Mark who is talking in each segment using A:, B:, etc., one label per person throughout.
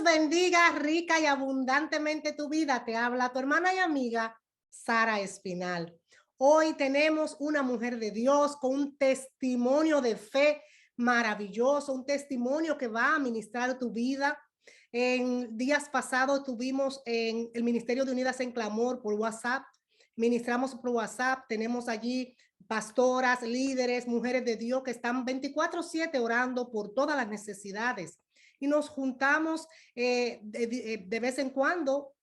A: bendiga rica y abundantemente tu vida. Te habla tu hermana y amiga Sara Espinal. Hoy tenemos una mujer de Dios con un testimonio de fe maravilloso, un testimonio que va a ministrar tu vida. En días pasados tuvimos en el Ministerio de Unidas en Clamor por WhatsApp. Ministramos por WhatsApp. Tenemos allí pastoras, líderes, mujeres de Dios que están 24/7 orando por todas las necesidades. Y nos juntamos de vez en cuando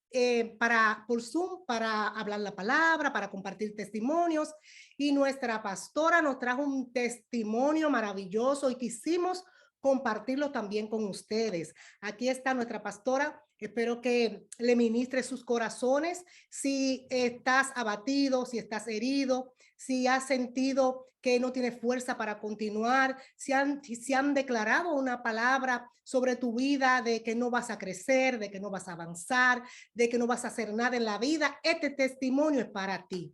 A: por Zoom para hablar la palabra, para compartir testimonios. Y nuestra pastora nos trajo un testimonio maravilloso y quisimos compartirlo también con ustedes. Aquí está nuestra pastora. Espero que le ministre sus corazones. Si estás abatido, si estás herido, si has sentido que no tienes fuerza para continuar, si han declarado una palabra sobre tu vida de que no vas a crecer, de que no vas a avanzar, de que no vas a hacer nada en la vida, este testimonio es para ti.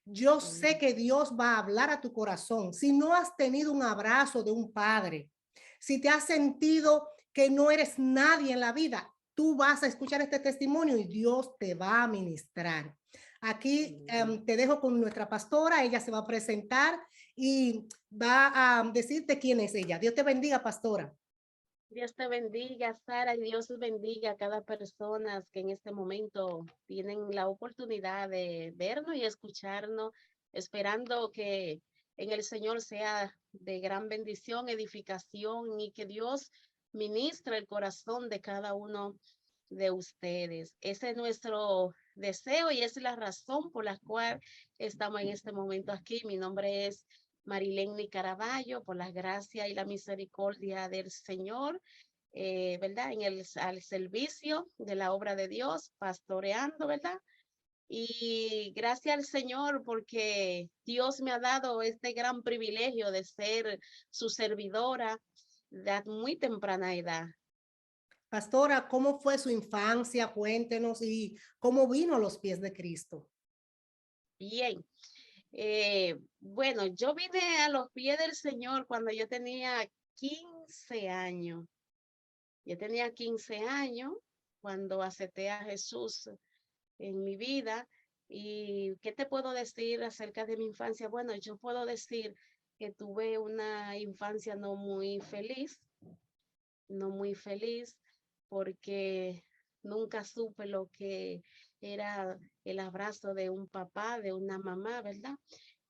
A: Yo sé que Dios va a hablar a tu corazón. Si no has tenido un abrazo de un padre, si te has sentido que no eres nadie en la vida, tú vas a escuchar este testimonio y Dios te va a ministrar. Aquí te dejo con nuestra pastora. Ella se va a presentar y va a decirte quién es ella. Dios te bendiga, pastora.
B: Dios te bendiga, Sara, y Dios bendiga a cada persona que en este momento tienen la oportunidad de vernos y escucharnos, esperando que en el Señor sea de gran bendición, edificación y que Dios ministre el corazón de cada uno de ustedes. Ese es nuestro deseo y es la razón por la cual estamos en este momento aquí. Mi nombre es Marileni Caraballo, por la gracia y la misericordia del Señor, ¿verdad? Al servicio de la obra de Dios, pastoreando, ¿verdad? Y gracias al Señor porque Dios me ha dado este gran privilegio de ser su servidora de muy temprana edad.
A: Pastora, ¿cómo fue su infancia? Cuéntenos y cómo vino a los pies de Cristo.
B: Bien, bueno, yo vine a los pies del Señor cuando yo tenía 15 años. Yo tenía 15 años cuando acepté a Jesús en mi vida. ¿Y qué te puedo decir acerca de mi infancia? Bueno, yo puedo decir que tuve una infancia no muy feliz, no muy feliz, porque nunca supe lo que era el abrazo de un papá, de una mamá, ¿verdad?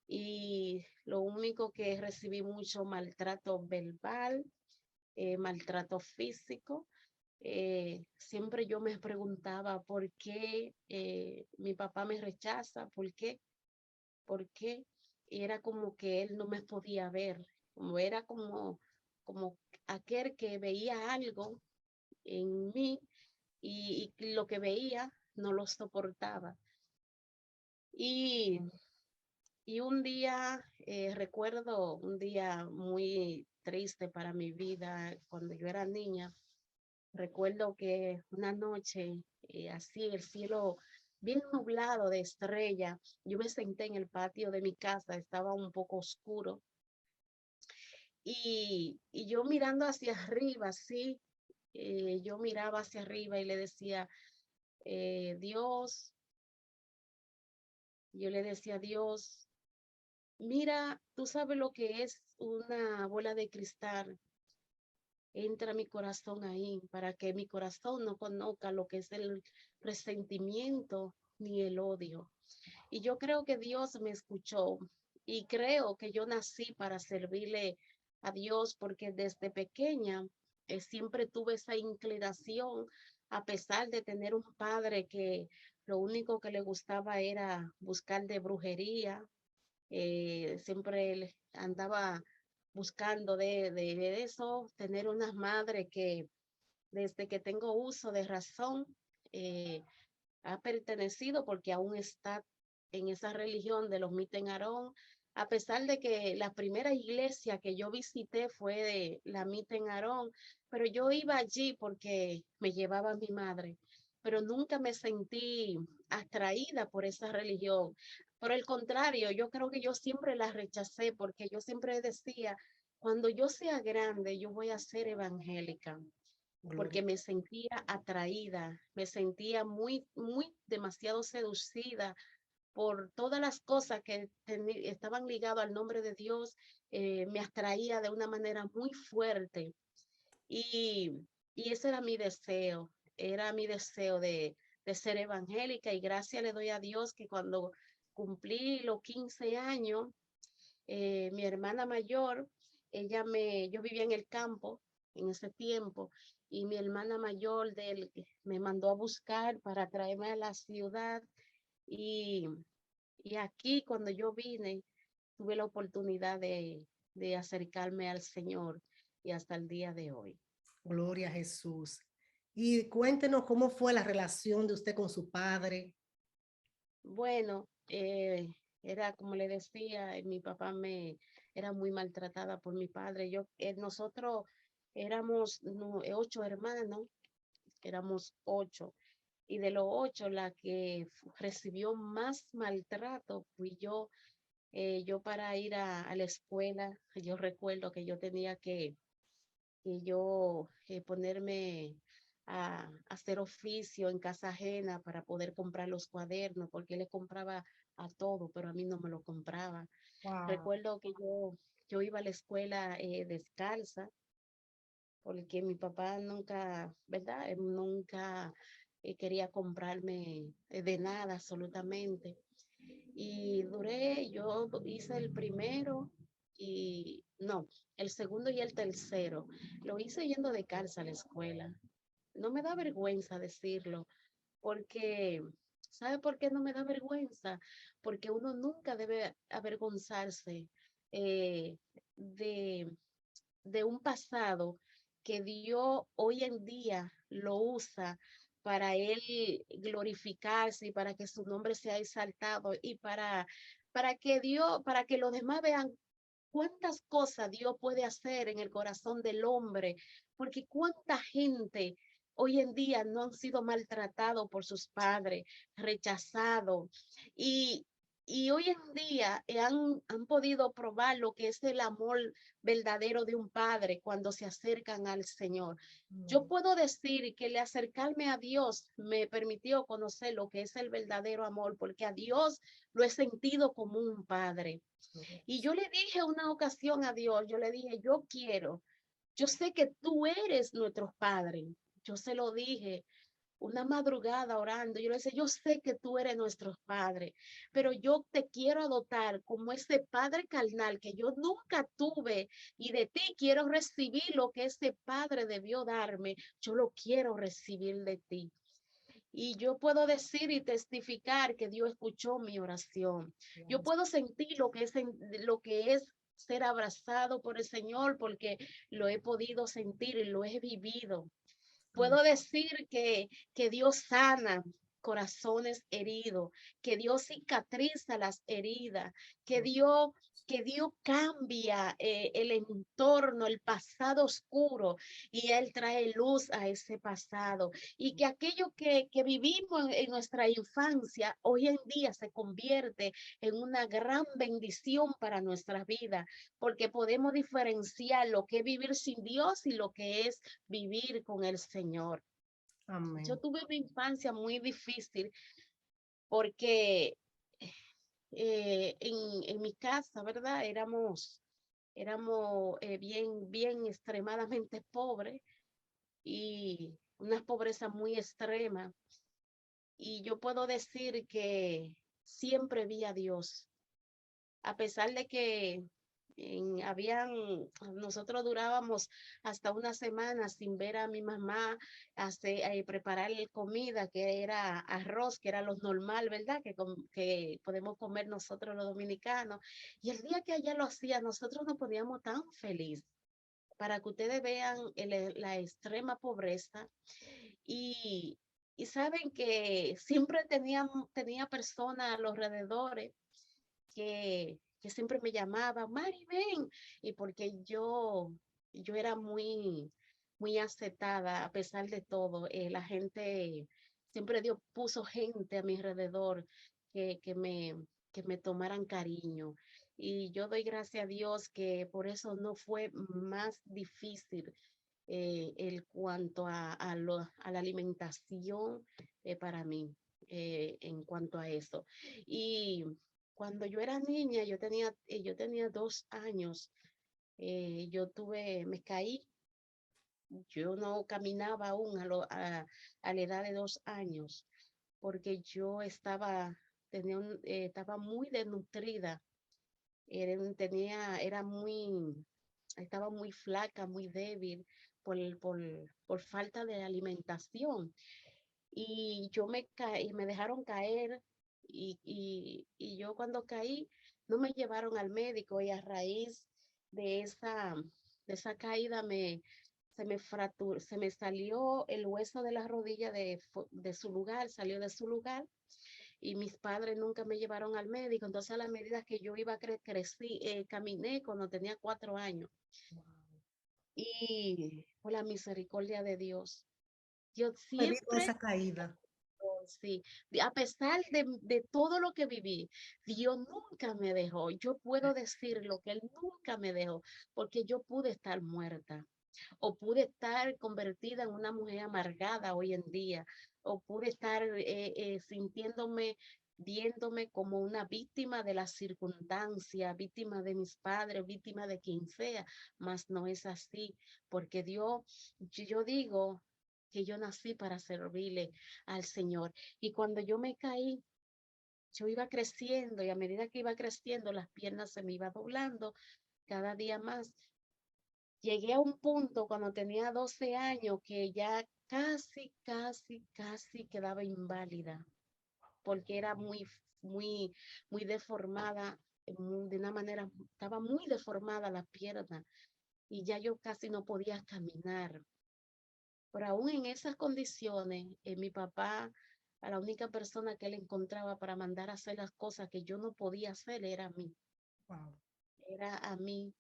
B: Y lo único que recibí mucho maltrato verbal, maltrato físico. Siempre yo me preguntaba por qué mi papá me rechaza, por qué, por qué. Y era como que él no me podía ver, como era como aquel que veía algo en mí y lo que veía no lo soportaba. Y, y un día, recuerdo un día muy triste para mi vida cuando yo era niña. Recuerdo que una noche, así el cielo bien nublado de estrella, yo me senté en el patio de mi casa, estaba un poco oscuro, y yo mirando hacia arriba, sí, yo miraba hacia arriba y le decía, Dios, yo le decía, Dios, mira, tú sabes lo que es una bola de cristal. Entra mi corazón ahí para que mi corazón no conozca lo que es el resentimiento ni el odio. Y yo creo que Dios me escuchó y creo que yo nací para servirle a Dios porque desde pequeña siempre tuve esa inclinación, a pesar de tener un padre que lo único que le gustaba era buscar de brujería. Siempre él andaba buscando de eso, tener una madre que desde que tengo uso de razón eh, ha pertenecido porque aún está en esa religión de los Miten Aarón, a pesar de que la primera iglesia que yo visité fue de la Miten Aarón, pero yo iba allí porque me llevaba mi madre, pero nunca me sentí atraída por esa religión. Por el contrario, yo creo que yo siempre la rechacé porque yo siempre decía, cuando yo sea grande, yo voy a ser evangélica. porque
A: Gloria.
B: me sentía atraída, me sentía muy demasiado seducida por todas las cosas que estaban ligadas al nombre de Dios. Me atraía de una manera muy fuerte y, y ese era mi deseo de ser evangélica, y gracias le doy a Dios que cuando cumplí los 15 años, mi hermana mayor, yo vivía en el campo en ese tiempo, y mi hermana mayor me mandó a buscar para traerme a la ciudad, y, y aquí cuando yo vine, tuve la oportunidad de acercarme al Señor y hasta el día de hoy.
A: Gloria a Jesús. Y cuéntenos cómo fue la relación de usted con su padre.
B: Bueno, era como le decía, mi papá era muy maltratada por mi padre. Nosotros éramos 8 hermanos, éramos 8. Y de los 8, la que recibió más maltrato fui yo. Yo para ir a la escuela, yo recuerdo que yo tenía que yo ponerme a hacer oficio en casa ajena para poder comprar los cuadernos, porque él le compraba a todo, pero a mí no me lo compraba.
A: Wow.
B: Recuerdo que yo iba a la escuela descalza, porque mi papá nunca, ¿verdad? Él nunca quería comprarme de nada absolutamente. Yo hice el primero y no, el segundo y el tercero. Lo hice yendo de calza a la escuela. No me da vergüenza decirlo, porque, ¿sabe por qué no me da vergüenza? Porque uno nunca debe avergonzarse eh, de, de un pasado que Dios hoy en día lo usa para él glorificarse y para que su nombre sea exaltado y para que los demás vean cuántas cosas Dios puede hacer en el corazón del hombre, porque cuánta gente hoy en día no han sido maltratados por sus padres, rechazados, y, y hoy en día han podido probar lo que es el amor verdadero de un padre cuando se acercan al Señor. Yo puedo decir que el acercarme a Dios me permitió conocer lo que es el verdadero amor, porque a Dios lo he sentido como un padre. Y yo le dije una ocasión a Dios, yo le dije, yo sé que tú eres nuestro Padre. Yo se lo dije una madrugada orando. Yo le decía, yo sé que tú eres nuestro Padre, pero yo te quiero adoptar como ese Padre carnal que yo nunca tuve, y de ti quiero recibir lo que ese Padre debió darme. Yo lo quiero recibir de ti. Y yo puedo decir y testificar que Dios escuchó mi oración. Yo puedo sentir lo que es ser abrazado por el Señor, porque lo he podido sentir y lo he vivido.
A: Amén.
B: Puedo decir que Dios sana corazones heridos, que Dios cicatriza las heridas, que Dios cambia el entorno, el pasado oscuro, y Él trae luz a ese pasado. Y que aquello que vivimos en nuestra infancia, hoy en día se convierte en una gran bendición para nuestra vida, porque podemos diferenciar lo que es vivir sin Dios y lo que es vivir con el Señor. Yo
A: Amén.
B: tuve una infancia muy difícil porque en mi casa, ¿verdad? Éramos bien extremadamente pobres, y una pobreza muy extrema. Y yo puedo decir que siempre vi a Dios, a pesar de que nosotros durábamos hasta una semana sin ver a mi mamá preparar comida, que era arroz, que era lo normal, ¿verdad? Que podemos comer nosotros los dominicanos. Y el día que ella lo hacía, nosotros nos poníamos tan felices, para que ustedes vean la extrema pobreza. Y, y saben que siempre tenía personas a los alrededores que siempre me llamaban, Mari, ven, y porque yo era muy aceptada a pesar de todo. La gente, siempre Dios puso gente a mi alrededor que, que me, que me tomaran cariño. Y yo doy gracias a Dios que por eso no fue más difícil el cuanto a la alimentación para mí, en cuanto a eso. Y cuando yo era niña, yo tenía 2 años, me caí, yo no caminaba aún a la edad de 2 años, porque estaba muy desnutrida, estaba muy flaca, muy débil por falta de alimentación. Y yo me caí, me dejaron caer y yo cuando caí no me llevaron al médico y a raíz de esa caída se me salió el hueso de la rodilla de su lugar, salió de su lugar y mis padres nunca me llevaron al médico. Entonces, a la medida que yo iba, caminé cuando tenía 4 años. Y por la misericordia de Dios, Dios
A: Debido a
B: siempre,
A: esa caída.
B: sí, a pesar de todo lo que viví, Dios nunca me dejó. Yo puedo decirlo que Él nunca me dejó, porque yo pude estar muerta o pude estar convertida en una mujer amargada hoy en día, o pude estar viéndome como una víctima de la circunstancia, víctima de mis padres, víctima de quien sea, mas no es así, porque yo digo que yo nací para servirle al Señor. Y cuando yo me caí, yo iba creciendo y a medida que iba creciendo, las piernas se me iban doblando cada día más. Llegué a un punto cuando tenía 12 años que ya casi quedaba inválida, porque era muy, muy deformada, de una manera, estaba muy deformada la pierna y ya yo casi no podía caminar. Pero aún en esas condiciones, mi papá, a la única persona que él encontraba para mandar a hacer las cosas que yo no podía hacer
A: Wow.
B: era a mí.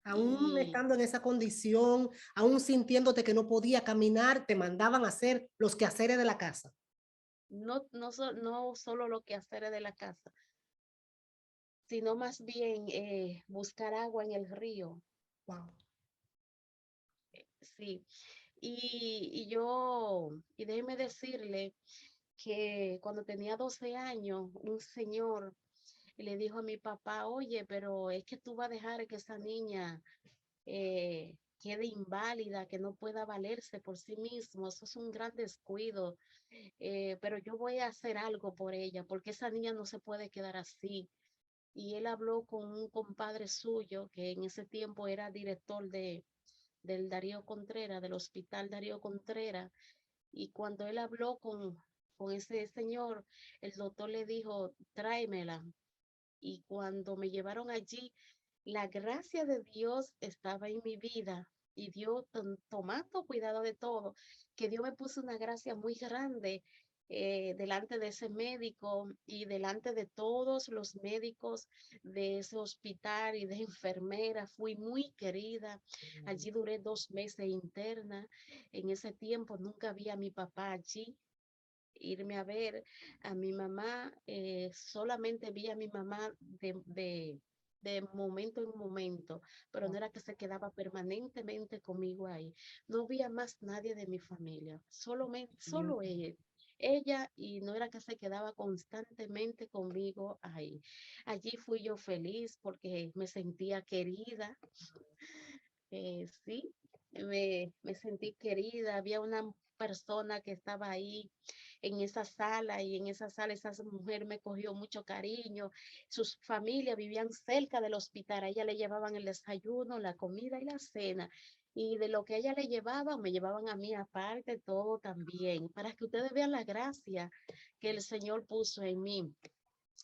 A: Aún
B: Y
A: estando en esa condición, aún sintiéndote que no podía caminar, te mandaban a hacer los quehaceres de la casa.
B: no solo lo que hacer de la casa, sino más bien buscar agua en el río.
A: Wow.
B: Sí, y déjeme decirle que cuando tenía 12 años, un señor le dijo a mi papá, oye, pero es que tú vas a dejar que esa niña quede inválida, que no pueda valerse por sí mismo, eso es un gran descuido, pero yo voy a hacer algo por ella, porque esa niña no se puede quedar así. Y él habló con un compadre suyo, que en ese tiempo era director del Darío Contreras, del Hospital Darío Contreras, y cuando él habló con ese señor, el doctor le dijo, tráemela. Y cuando me llevaron allí, la gracia de Dios estaba en mi vida y Dios tomando cuidado de todo, que Dios me puso una gracia muy grande delante de ese médico y delante de todos los médicos de ese hospital y de enfermera. Fui muy querida. Allí duré 2 meses interna. En ese tiempo nunca vi a mi papá allí irme a ver a mi mamá, solamente vi a mi mamá de momento en momento, pero no era que se quedaba permanentemente conmigo ahí. No vi a más nadie de mi familia, solo ella, y no era que se quedaba constantemente conmigo ahí. Allí fui yo feliz porque me sentía querida, sí, me sentí querida, había una persona que estaba ahí en esa sala y en esa sala esa mujer me cogió mucho cariño, sus familias vivían cerca del hospital, a ella le llevaban el desayuno, la comida y la cena. Y de lo que a ella le llevaban, me llevaban a mí aparte todo también, para que ustedes vean la gracia que el Señor puso en mí.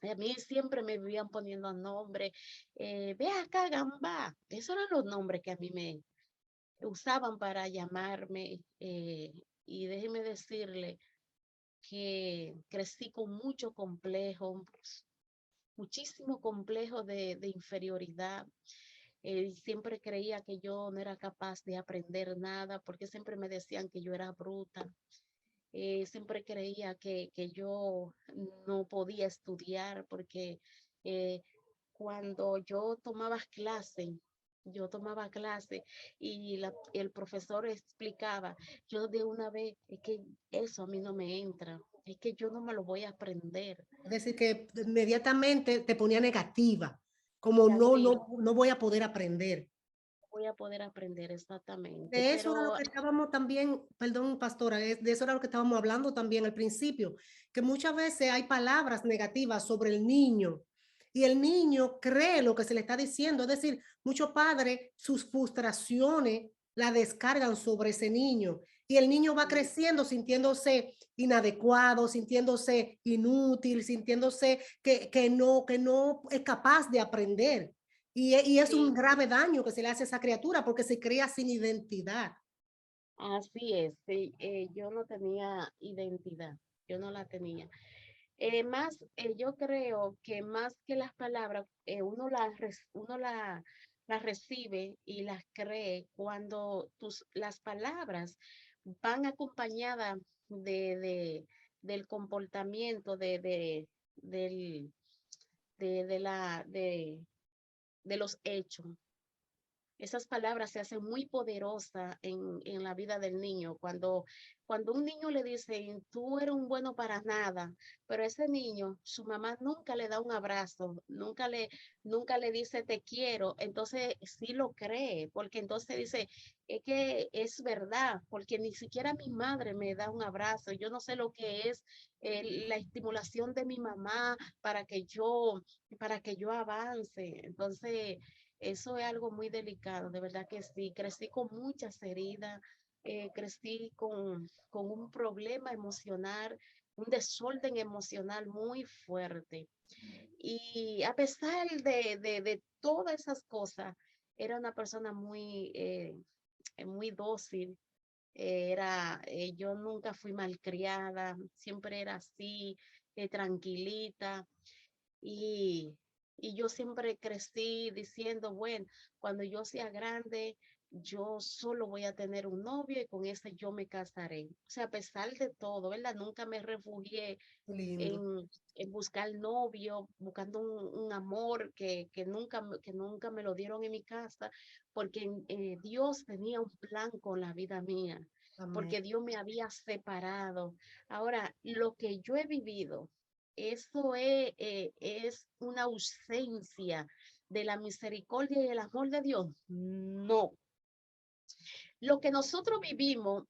B: A mí siempre me vivían poniendo nombre, ve acá, Gamba. Esos eran los nombres que a mí me usaban para llamarme. Y déjeme decirle que crecí con mucho complejo, muchísimo complejo de inferioridad. Siempre creía que yo no era capaz de aprender nada porque siempre me decían que yo era bruta. Siempre creía que yo no podía estudiar porque eh, cuando yo tomaba clase yo tomaba clase y el profesor explicaba, yo de una vez, es que eso a mí no me entra, es que yo no me lo voy a aprender.
A: Es decir, que inmediatamente te ponía negativa, como
B: Negativo,
A: no voy a poder aprender.
B: voy a poder aprender exactamente,
A: De eso era lo
B: pero
A: que estábamos también, perdón, pastora, de eso era lo que estábamos hablando también al principio, que muchas veces hay palabras negativas sobre el niño y el niño cree lo que se le está diciendo. Es decir, muchos padres sus frustraciones la descargan sobre ese niño y el niño va creciendo sintiéndose inadecuado, sintiéndose inútil, sintiéndose que no es capaz de aprender. Y es un
B: sí,
A: grave daño que se le hace a esa criatura porque se crea sin identidad.
B: así es, sí, yo no tenía identidad, yo no la tenía. Yo creo que más que las palabras, las recibe y las cree cuando las palabras van acompañadas del comportamiento, del, de la, de los hechos. Esas palabras se hacen muy poderosas en la vida del niño. Cuando un niño le dice, tú eres un bueno para nada, pero ese niño, su mamá nunca le da un abrazo, nunca le dice te quiero, entonces sí lo cree, porque entonces dice, es que es verdad, porque ni siquiera mi madre me da un abrazo. Yo no sé lo que es la estimulación de mi mamá para que yo avance. Entonces, eso es algo muy delicado, de verdad que sí. Crecí con muchas heridas, crecí con un problema emocional, un desorden emocional muy fuerte. Y a pesar de todas esas cosas, era una persona muy dócil. Yo nunca fui malcriada, siempre era así, tranquilita. Y, y yo siempre crecí diciendo, bueno, cuando yo sea grande, yo solo voy a tener un novio y con ese yo me casaré. O sea, a pesar de todo, ¿verdad? Nunca me refugié
A: Qué lindo.
B: en buscar novio, buscando un amor que nunca me lo dieron en mi casa, porque Dios tenía un plan con la vida mía,
A: Amén.
B: porque Dios me había separado. Ahora, lo que yo he vivido, es una ausencia de la misericordia y el amor de Dios. No, lo que nosotros vivimos,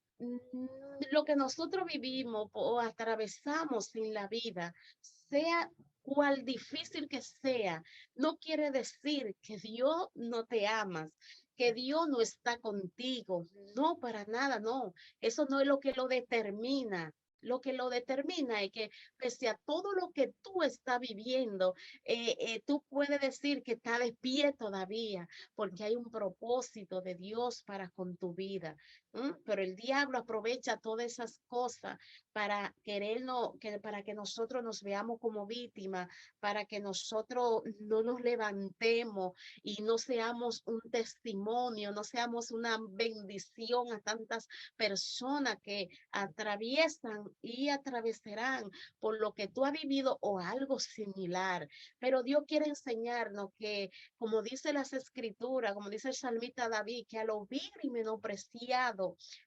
B: lo que nosotros vivimos o atravesamos en la vida, sea cual difícil que sea, no quiere decir que Dios no te ama, que Dios no está contigo. No, para nada, no. Eso no es lo que lo determina. Lo que lo determina es que pese a todo lo que tú estás viviendo, tú puedes decir que estás de pie todavía, porque hay un propósito de Dios para con tu vida. Pero el diablo aprovecha todas esas cosas para para que nosotros nos veamos como víctimas, para que nosotros no nos levantemos y no seamos un testimonio, no seamos una bendición a tantas personas que atraviesan y atravesarán por lo que tú has vivido o algo similar. Pero Dios quiere enseñarnos que, como dice las escrituras, como dice el salmista David, que a lo vil y menospreciado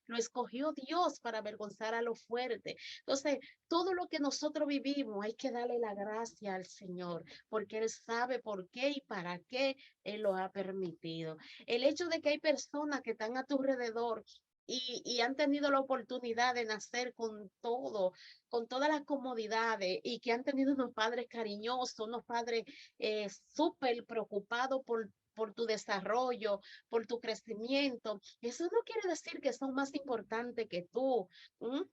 B: lo escogió Dios para avergonzar a lo fuerte. Entonces, todo lo que nosotros vivimos hay que darle la gracia al Señor, porque Él sabe por qué y para qué Él lo ha permitido. El hecho de que hay personas que están a tu alrededor y han tenido la oportunidad de nacer con todas las comodidades y que han tenido unos padres cariñosos, unos padres súper preocupados por tu desarrollo, por tu crecimiento. Eso no quiere decir que son más importantes que tú.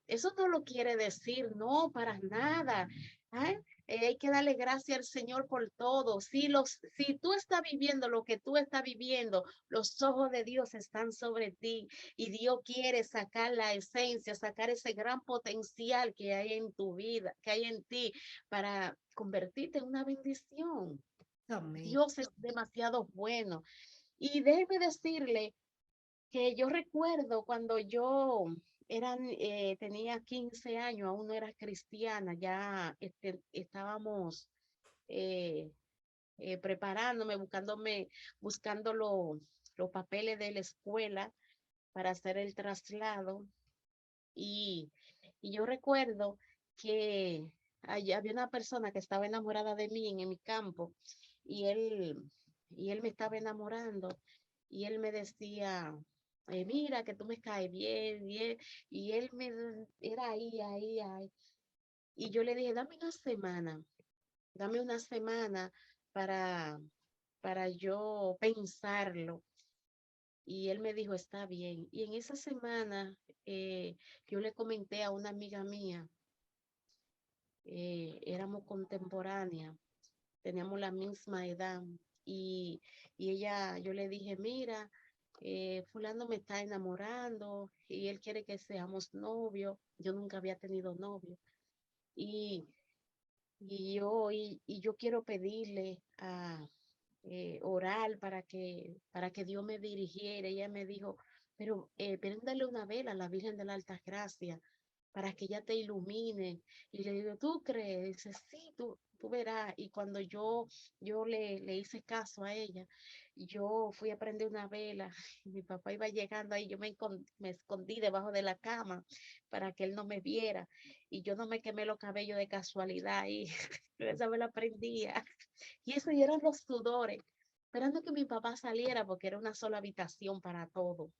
B: Eso no lo quiere decir, no, para nada. ¿Ah? Hay que darle gracias al Señor por todo. Si tú estás viviendo lo que tú estás viviendo, los ojos de Dios están sobre ti y Dios quiere sacar la esencia, sacar ese gran potencial que hay en tu vida, que hay en ti para convertirte en una bendición.
A: Amén.
B: Dios es demasiado bueno. Y déjeme decirle que yo recuerdo cuando tenía 15 años, aún no era cristiana, ya estábamos eh, preparándome, buscándolo. los papeles de la escuela para hacer el traslado. Y, y yo recuerdo que allí había una persona que estaba enamorada de mí en mi campo y él me estaba enamorando y él me decía, mira que tú me caes bien, bien, y él me era ahí, ahí, ahí. Y yo le dije, dame una semana para, para yo pensarlo. Y él me dijo, está bien. Y en esa semana yo le comenté a una amiga mía, éramos contemporáneas, teníamos la misma edad. Y, y ella, yo le dije, mira, fulano me está enamorando y él quiere que seamos novios. Yo nunca había tenido novio. Y, y yo quiero pedirle a orar para que Dios me dirigiera. Ella me dijo, pero préndale una vela a la Virgen de la Alta Gracia para que ella te ilumine. Y le digo, ¿tú crees? Dice, sí, tú verás. Y cuando yo le hice caso a ella, yo fui a prender una vela y mi papá iba llegando ahí, me escondí debajo de la cama para que él no me viera. Y yo no me quemé los cabellos de casualidad y esa vela prendía. Y eso y eran los sudores, esperando que mi papá saliera porque era una sola habitación para todo.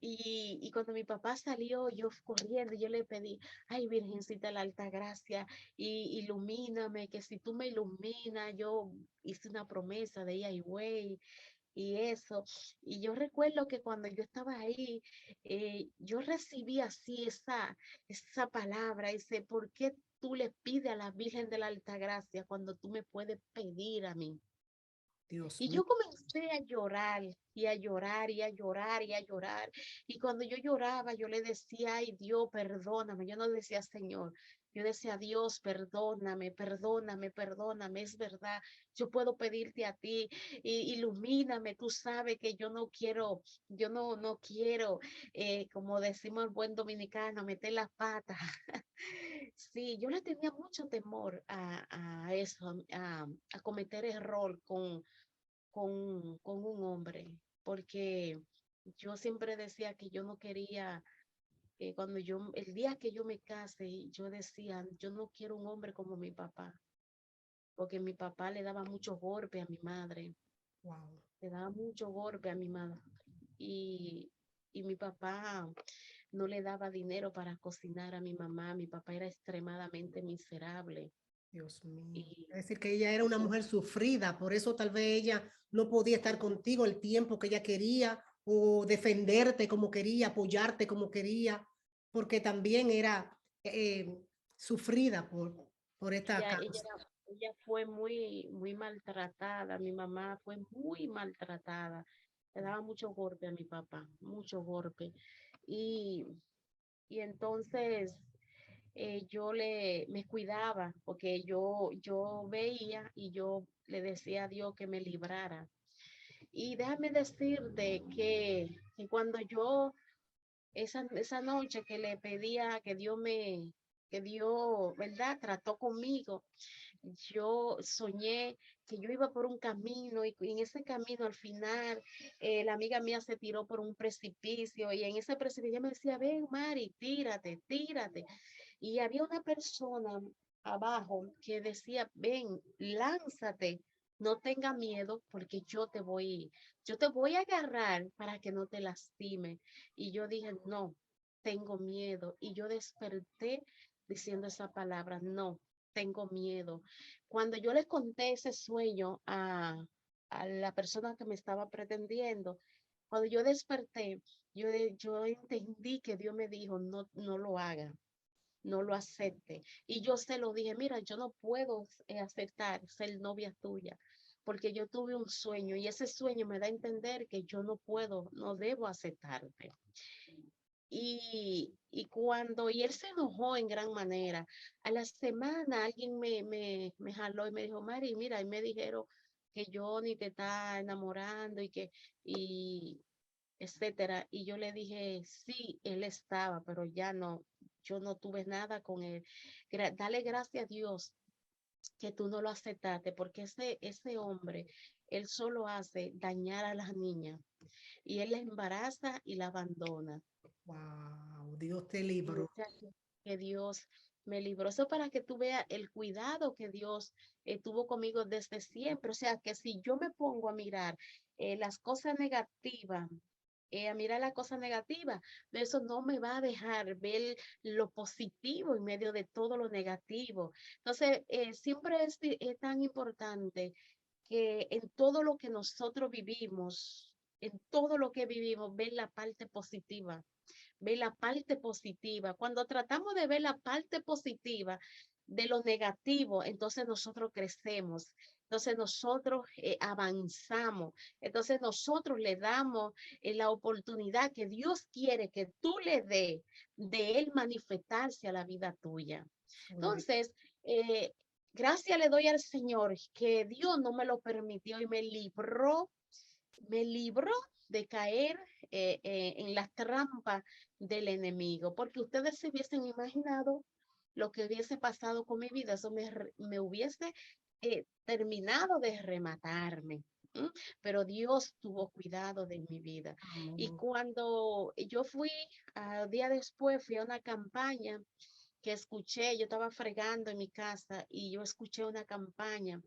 B: Y cuando mi papá salió, yo corriendo, yo le pedí, ay, Virgencita de la Alta Gracia, ilumíname, que si tú me iluminas, yo hice una promesa de ella y güey, y eso. Y yo recuerdo que cuando yo estaba ahí, yo recibí así esa palabra, ese, ¿por qué tú le pides a la Virgen de la Alta Gracia cuando tú me puedes pedir a mí?
A: Dios
B: Y
A: mío.
B: yo comencé a llorar y a llorar y a llorar y a llorar. Y cuando yo lloraba, yo le decía, ay Dios, perdóname. Yo no decía Señor. Yo decía, Dios, perdóname, perdóname, perdóname. Es verdad, yo puedo pedirte a ti, ilumíname. Tú sabes que yo no quiero, no quiero, como decimos el buen dominicano, meter las patas. Sí, yo le tenía mucho temor a eso, a cometer error con un hombre, porque yo siempre decía que yo no quería, el día que yo me case, yo decía, yo no quiero un hombre como mi papá, porque mi papá le daba mucho golpe a mi madre,
A: Wow.
B: le daba mucho golpe a mi madre, y, y mi papá no le daba dinero para cocinar a mi papá era extremadamente miserable,
A: Dios mío.
B: y,
A: Es decir, que ella era
B: y
A: una
B: yo
A: mujer sufrida, por eso tal vez ella no podía estar contigo el tiempo que ella quería o defenderte como quería, apoyarte como quería, porque también era sufrida por esta
B: ella, ella,
A: causa.
B: ella fue muy maltratada, mi mamá fue muy maltratada, le daba mucho golpe a mi papá, mucho golpe. Y, y entonces me cuidaba porque yo veía y yo le decía a Dios que me librara. Y déjame decirte que cuando esa noche que le pedía que Dios, ¿verdad? Trató conmigo, yo soñé que yo iba por un camino y en ese camino al final la amiga mía se tiró por un precipicio y en ese precipicio ella me decía, ven Mari, tírate, tírate. Y había una persona abajo que decía, ven, lánzate, no tenga miedo porque yo te voy a agarrar para que no te lastime. Y yo dije, no, tengo miedo. Y yo desperté diciendo esa palabra, no, tengo miedo. Cuando yo le conté ese sueño a la persona que me estaba pretendiendo, cuando yo desperté, yo entendí que Dios me dijo, no, no lo haga, no lo acepte. Y yo se lo dije, mira, yo no puedo aceptar ser novia tuya, porque yo tuve un sueño y ese sueño me da a entender que yo no puedo, no debo aceptarte. Y él se enojó en gran manera. A la semana alguien me jaló y me dijo, Mari, mira, y me dijeron que Johnny te está enamorando y etcétera. Y yo le dije, sí, él estaba, pero ya no, yo no tuve nada con él. Dale gracias a Dios que tú no lo aceptaste, porque ese hombre él solo hace dañar a las niñas y él la embaraza y la abandona.
A: Wow, Dios te libró.
B: Muchacho, que Dios me libró. Eso para que tú veas el cuidado que Dios tuvo conmigo desde siempre. O sea, que si yo me pongo a mirar las cosas negativas, a mirar la cosa negativa, eso no me va a dejar ver lo positivo en medio de todo lo negativo. Entonces, siempre es tan importante que en todo lo que nosotros vivimos, en todo lo que vivimos, ver la parte positiva, ver la parte positiva. Cuando tratamos de ver la parte positiva de lo negativo, entonces nosotros crecemos, entonces nosotros avanzamos, entonces nosotros le damos la oportunidad que Dios quiere que tú le dé de Él manifestarse a la vida tuya.
A: Gloria.
B: Entonces, gracias le doy al Señor que Dios no me lo permitió y me libró de caer en las trampas del enemigo, porque ustedes se hubiesen imaginado lo que hubiese pasado con mi vida, eso me hubiese terminado de rematarme. ¿M? Pero Dios tuvo cuidado de mi vida. Y
A: Amén.
B: cuando yo fui, al día después, fui a una campaña que escuché, yo estaba fregando en mi casa y yo escuché una campaña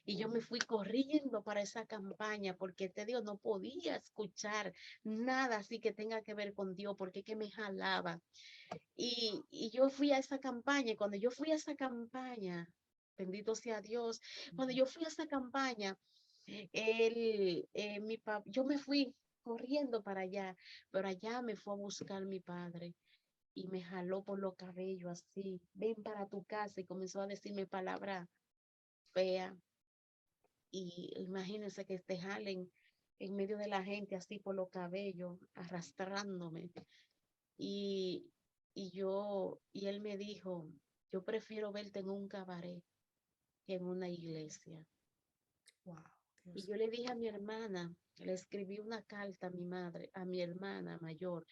B: y yo me fui corriendo para esa campaña porque te digo, no podía escuchar nada así que tenga que ver con Dios porque que me jalaba. Y yo fui a esa campaña y cuando yo fui a esa campaña, bendito sea Dios, cuando yo fui a esa campaña, yo me fui corriendo para allá, pero allá me fue a buscar mi padre y me jaló por los cabellos así, ven para tu casa y comenzó a decirme palabras feas y imagínense que te jalen en medio de la gente así por los cabellos, arrastrándome y, y él me dijo, yo prefiero verte en un cabaret que en una iglesia.
A: Wow,
B: Y
A: Dios.
B: yo le dije a mi hermana, le escribí una carta a mi madre, a mi hermana mayor,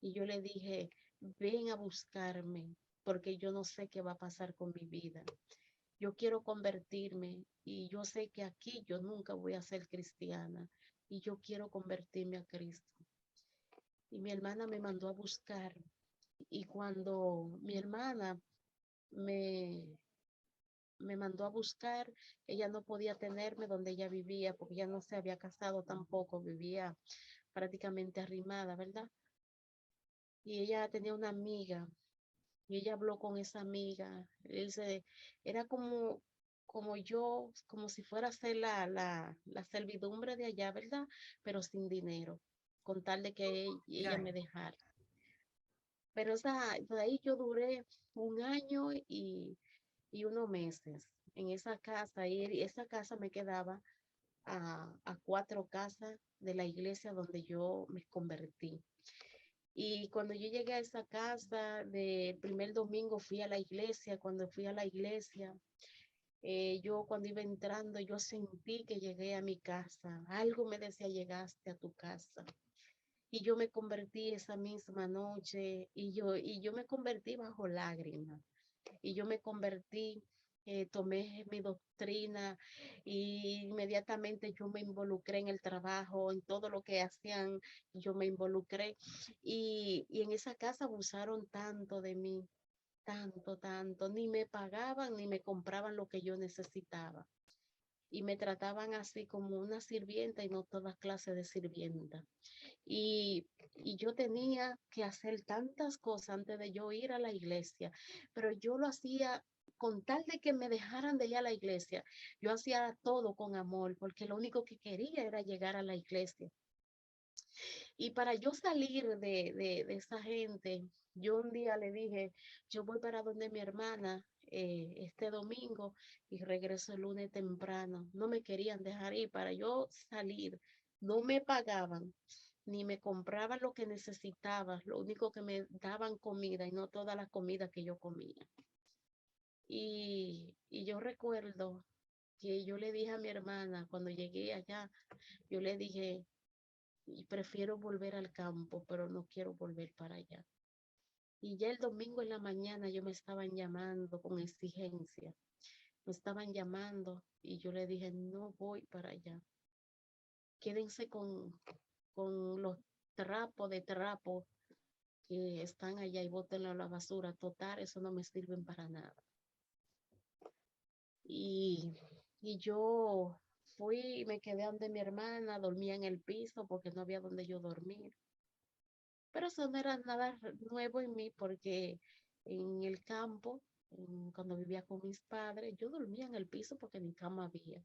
B: y yo le dije, ven a buscarme, porque yo no sé qué va a pasar con mi vida. Yo quiero convertirme y yo sé que aquí yo nunca voy a ser cristiana y yo quiero convertirme a Cristo. Y mi hermana me mandó a buscar y cuando mi hermana me, me mandó a buscar, ella no podía tenerme donde ella vivía porque ella no se había casado tampoco, vivía prácticamente arrimada, ¿verdad? Y ella tenía una amiga y ella habló con esa amiga. Era como yo, como si fuera a ser la servidumbre de allá, ¿verdad? Pero sin dinero, con tal de que ella
A: Ya,
B: me dejara. Pero de ahí yo duré un año y unos meses en esa casa y esa casa me quedaba a 4 casas de la iglesia donde yo me convertí. Y cuando yo llegué a esa casa, del primer domingo fui a la iglesia, cuando fui a la iglesia, yo cuando iba entrando, yo sentí que llegué a mi casa. Algo me decía, llegaste a tu casa. Y yo me convertí esa misma noche y yo me convertí bajo lágrimas y yo me convertí, tomé mi doctrina y inmediatamente yo me involucré en el trabajo, en todo lo que hacían, yo me involucré y en esa casa abusaron tanto de mí, tanto, tanto, ni me pagaban ni me compraban lo que yo necesitaba. Y me trataban así como una sirvienta y no toda clase de sirvienta. Y yo tenía que hacer tantas cosas antes de yo ir a la iglesia, pero yo lo hacía con tal de que me dejaran de ir a la iglesia. Yo hacía todo con amor, porque lo único que quería era llegar a la iglesia. Y para yo salir de esa gente, yo un día le dije, yo voy para donde mi hermana este domingo y regreso el lunes temprano. No me querían dejar ir para yo salir. No me pagaban ni me compraban lo que necesitaba. Lo único que me daban comida y no toda la comida que yo comía. Y yo recuerdo que yo le dije a mi hermana cuando llegué allá, yo le dije, y prefiero volver al campo, pero no quiero volver para allá. Y ya el domingo en la mañana yo me estaban llamando con exigencia, me estaban llamando y yo le dije, no voy para allá. quédense con los trapos de trapo que están allá y bótenlo a la basura. Total, eso no me sirven para nada. Y, y yo fui y me quedé donde mi hermana, dormía en el piso porque no había donde yo dormir. Pero eso no era nada nuevo en mí porque en el campo, cuando vivía con mis padres, yo dormía en el piso porque ni cama había.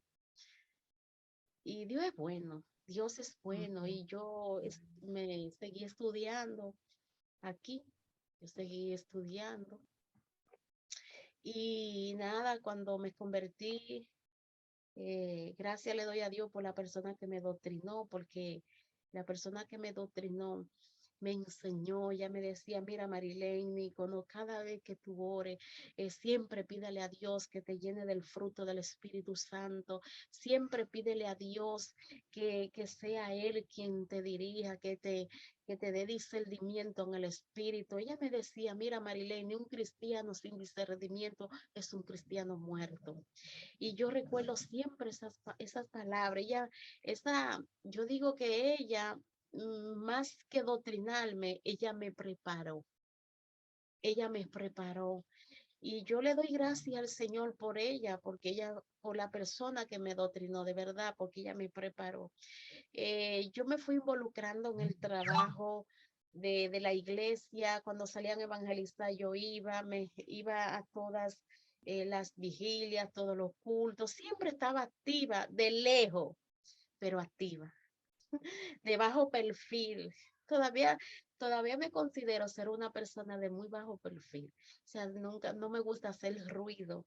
B: Y Dios es bueno, Dios es bueno
A: Ujú.
B: y yo me seguí estudiando aquí, yo seguí estudiando. Y nada, cuando me convertí, gracias le doy a Dios por la persona que me doctrinó, porque la persona que me doctrinó me enseñó, ella me decía, mira Marilene, cuando cada vez que tú ores, siempre pídale a Dios que te llene del fruto del Espíritu Santo, siempre pídele a Dios que sea Él quien te dirija, que te dé discernimiento en el Espíritu. Ella me decía, mira Marilene, un cristiano sin discernimiento es un cristiano muerto. Y yo recuerdo siempre esas palabras. Yo digo que ella, más que doctrinarme, ella me preparó. Y yo le doy gracias al Señor por ella, porque ella, por la persona que me doctrinó de verdad, porque ella me preparó. Yo me fui involucrando en el trabajo de la iglesia. Cuando salían a evangelizar, yo me iba a todas las vigilias, todos los cultos. Siempre estaba activa, de lejos, pero activa, de bajo perfil. Todavía, todavía me considero ser una persona de muy bajo perfil. O sea, nunca, no me gusta hacer ruido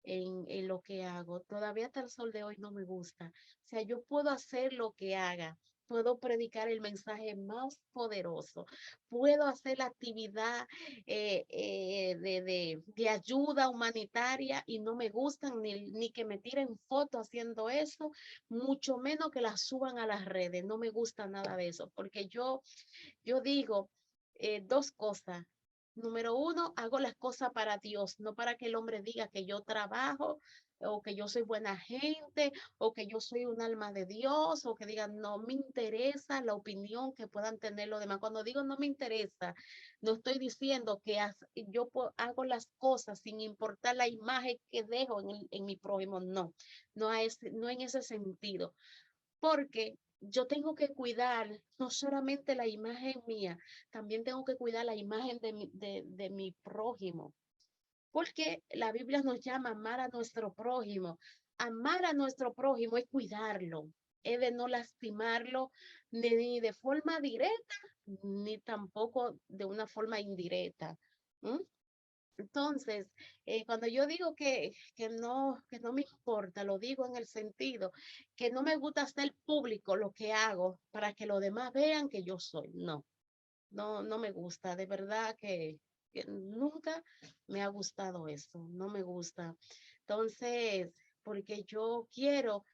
B: en lo que hago. Todavía hasta el sol de hoy no me gusta. O sea, yo puedo hacer lo que haga. Puedo predicar el mensaje más poderoso. Puedo hacer la actividad de ayuda humanitaria y no me gustan ni que me tiren fotos haciendo eso, mucho menos que la suban a las redes. No me gusta nada de eso, porque yo digo dos cosas. Número uno, hago las cosas para Dios, no para que el hombre diga que yo trabajo o que yo soy buena gente o que yo soy un alma de Dios o que digan no me interesa la opinión que puedan tener los demás. Cuando digo no me interesa, no estoy diciendo que hago las cosas sin importar la imagen que dejo en mi prójimo, no, no en ese sentido, porque yo tengo que cuidar no solamente la imagen mía, también tengo que cuidar la imagen de mi prójimo, porque la Biblia nos llama a amar a nuestro prójimo. Amar a nuestro prójimo es cuidarlo, es de no lastimarlo ni de forma directa, ni tampoco de una forma indirecta. ¿Mm? Entonces, cuando yo digo que no me importa, lo digo en el sentido que no me gusta hacer público lo que hago para que los demás vean que yo soy. No, no me gusta. De verdad que nunca me ha gustado eso. No me gusta. Entonces, porque yo quiero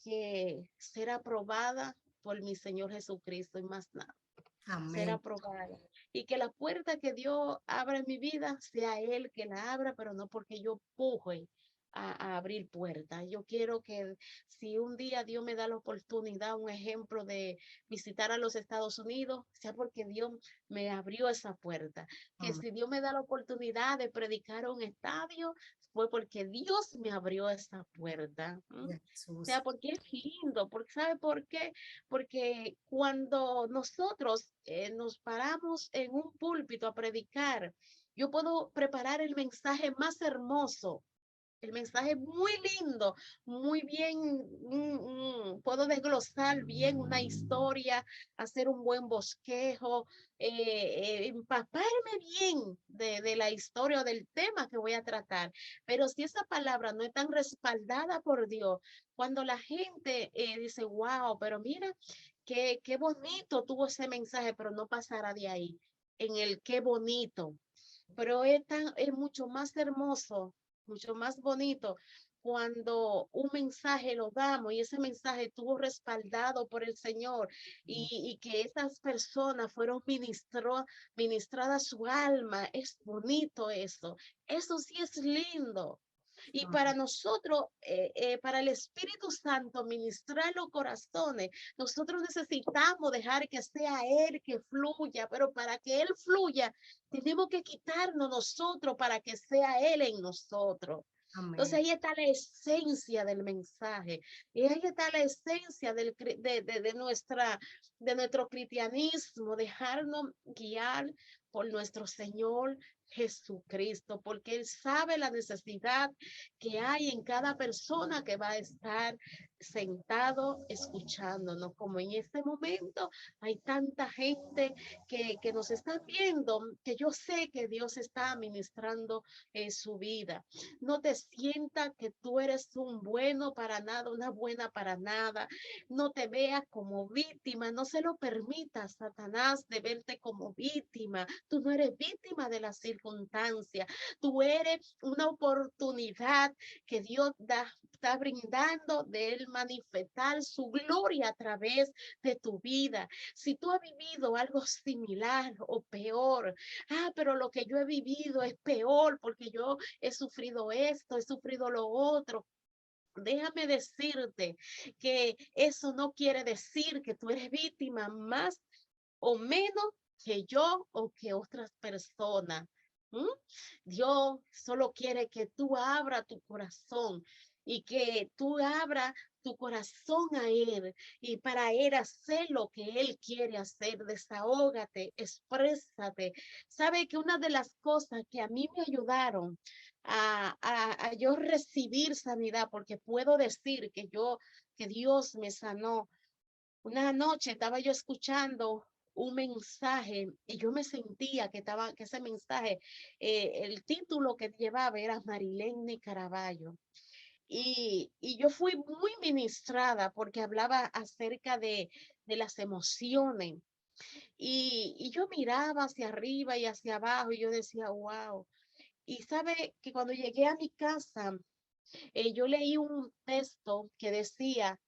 B: que ser aprobada por mi Señor Jesucristo y más nada, ser
A: Amén.
B: aprobada. Y que la puerta que Dios abra en mi vida sea Él que la abra, pero no porque yo puje a abrir puertas. Yo quiero que si un día Dios me da la oportunidad, un ejemplo de visitar a los Estados Unidos, sea porque Dios me abrió esa puerta. Que
A: Amén.
B: si Dios me da la oportunidad de predicar a un estadio, fue porque Dios me abrió esa puerta. ¿M? O
A: Jesús.
B: sea, porque es lindo, porque ¿sabe por qué? Porque cuando nosotros nos paramos en un púlpito a predicar, yo puedo preparar el mensaje más hermoso, el mensaje muy lindo, muy bien, puedo desglosar bien una historia, hacer un buen bosquejo, empaparme bien de la historia o del tema que voy a tratar. Pero si esa palabra no es tan respaldada por Dios, cuando la gente dice, wow, pero mira, qué bonito tuvo ese mensaje, pero no pasará de ahí, en el qué bonito. Pero es mucho más hermoso, mucho más bonito cuando un mensaje lo damos y ese mensaje estuvo respaldado por el Señor y que esas personas fueron ministradas su alma. Es bonito eso. Eso sí es lindo. Y para nosotros, para el Espíritu Santo ministrar los corazones, nosotros necesitamos dejar que sea Él que fluya, pero para que Él fluya, tenemos que quitarnos nosotros para que sea Él en nosotros. Entonces
A: Amén.
B: ahí está la esencia del mensaje, y ahí está la esencia de nuestro cristianismo, dejarnos guiar por nuestro Señor Jesucristo, porque Él sabe la necesidad que hay en cada persona que va a estar sentado escuchándonos, como en este momento hay tanta gente que nos está viendo, que yo sé que Dios está ministrando en su vida. No te sientas que tú eres un bueno para nada, una buena para nada. No te veas como víctima, no se lo permitas, Satanás, de verte como víctima. Tú no eres víctima de la circunstancia, tú eres una oportunidad que Dios está brindando de él manifestar su gloria a través de tu vida. Si tú has vivido algo similar o peor, pero lo que yo he vivido es peor porque yo he sufrido esto, he sufrido lo otro. Déjame decirte que eso no quiere decir que tú eres víctima más o menos que yo o que otras personas. ¿Mm? Dios solo quiere que tú abra tu corazón y que tú abra tu corazón a Él y para Él hacer lo que Él quiere hacer. Desahógate, exprésate. Sabe que una de las cosas que a mí me ayudaron a yo recibir sanidad, porque puedo decir que Dios me sanó. Una noche estaba yo escuchando un mensaje y yo me sentía que ese mensaje, el título que llevaba era Marilene Caraballo. Y yo fui muy ministrada porque hablaba acerca de las emociones. Y yo miraba hacia arriba y hacia abajo y yo decía, wow. Y sabe que cuando llegué a mi casa, yo leí un texto que decía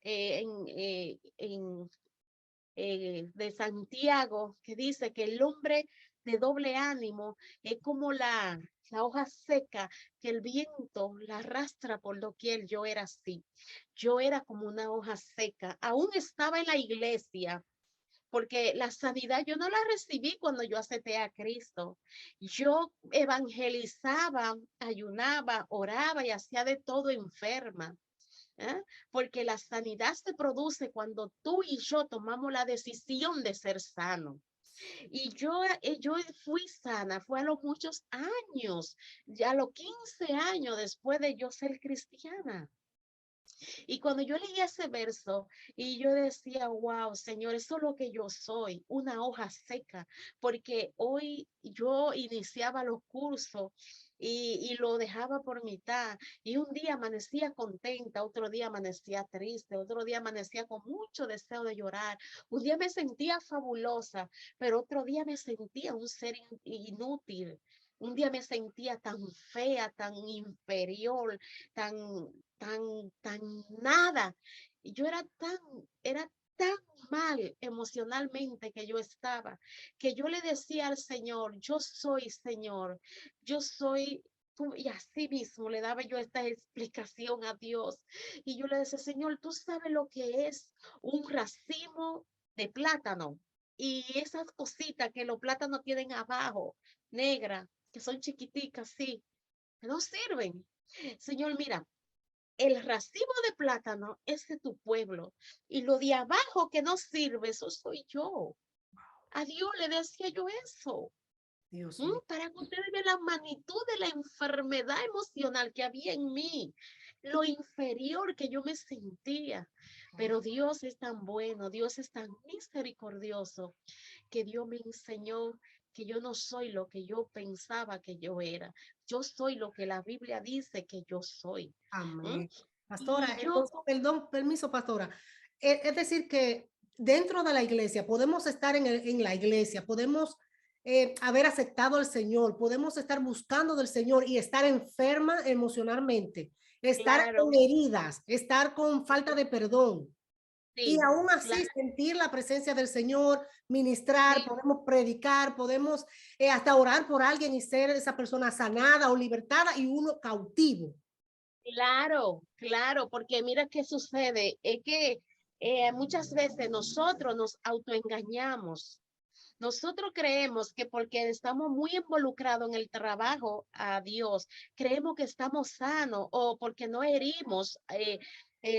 B: de Santiago, que dice que el hombre de doble ánimo es como la hoja seca que el viento la arrastra por doquier. Yo era así, yo era como una hoja seca, aún estaba en la iglesia, porque la sanidad yo no la recibí cuando yo acepté a Cristo. Yo evangelizaba, ayunaba, oraba y hacía de todo enferma. ¿Eh? Porque la sanidad se produce cuando tú y yo tomamos la decisión de ser sano. Y yo fui sana, fue a los muchos años, ya a los 15 años después de yo ser cristiana. Y cuando yo leía ese verso y yo decía, wow, Señor, eso es lo que yo soy, una hoja seca, porque hoy yo iniciaba los cursos y lo dejaba por mitad. Y un día amanecía contenta, otro día amanecía triste, otro día amanecía con mucho deseo de llorar. Un día me sentía fabulosa, pero otro día me sentía un ser inútil. Un día me sentía tan fea, tan inferior, tan, tan nada. Y yo era tan mal emocionalmente que yo estaba, que yo le decía al Señor, yo soy Señor, yo soy tú, y así mismo le daba yo esta explicación a Dios. Y yo le decía, Señor, tú sabes lo que es un racimo de plátano y esas cositas que los plátanos tienen abajo, negra, que son chiquiticas, sí, que no sirven. Señor, mira, el racimo de plátano es de tu pueblo y lo de abajo que no sirve, eso soy yo. A Dios le decía yo eso.
A: Dios mío.
B: Para que ustedes vean la magnitud de la enfermedad emocional que había en mí, lo inferior que yo me sentía. Pero Dios es tan bueno, Dios es tan misericordioso, que Dios me enseñó que yo no soy lo que yo pensaba que yo era. Yo soy lo que la Biblia dice que yo soy. ¿Mm?
A: Amén. Pastora,
B: Y yo,
A: entonces, perdón, permiso, pastora. Es decir, que dentro de la iglesia, podemos estar en la iglesia, podemos haber aceptado al Señor, podemos estar buscando del Señor y estar enferma emocionalmente, estar con
B: claro,
A: heridas, estar con falta de perdón. Y
B: sí,
A: aún así
B: claro,
A: sentir la presencia del Señor, ministrar,
B: sí,
A: podemos predicar, podemos hasta orar por alguien y ser esa persona sanada o libertada y uno cautivo.
B: Claro, claro, porque mira qué sucede, es que muchas veces nosotros nos autoengañamos. Nosotros creemos que porque estamos muy involucrados en el trabajo a Dios, creemos que estamos sanos o porque no herimos,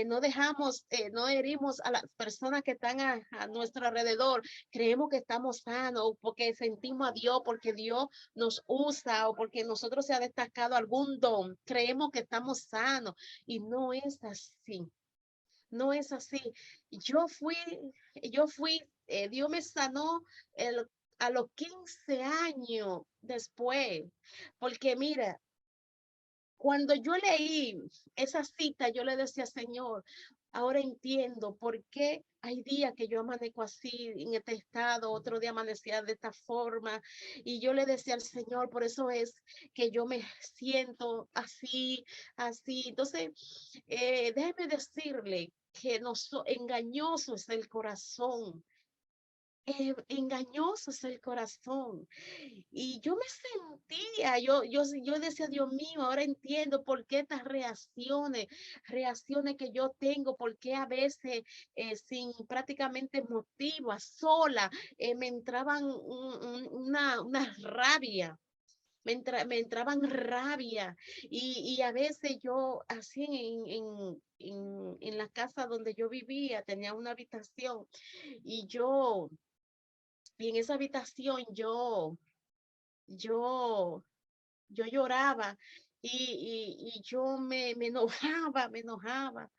B: no dejamos, no herimos a las personas que están a nuestro alrededor, creemos que estamos sanos o porque sentimos a Dios, porque Dios nos usa o porque nosotros se ha destacado algún don, creemos que estamos sanos y no es así. No es así. Yo fui, Dios me sanó el- a los 15 años después, porque mira, cuando yo leí esa cita, yo le decía, Señor, ahora entiendo por qué hay días que yo amanezco así, en este estado, otro día amanecía de esta forma, y yo le decía al Señor, por eso es que yo me siento así, así. Entonces, déjeme decirle que engañoso es el corazón, engañoso es el corazón. Y yo me sentía, yo decía, Dios mío, ahora entiendo por qué estas reacciones que yo tengo, por qué a veces sin prácticamente motivo, a sola, me entraban una rabia. Me entraban rabia y a veces yo así en la casa donde yo vivía tenía una habitación y y en esa habitación yo, yo lloraba y yo me enojaba, me enojaba,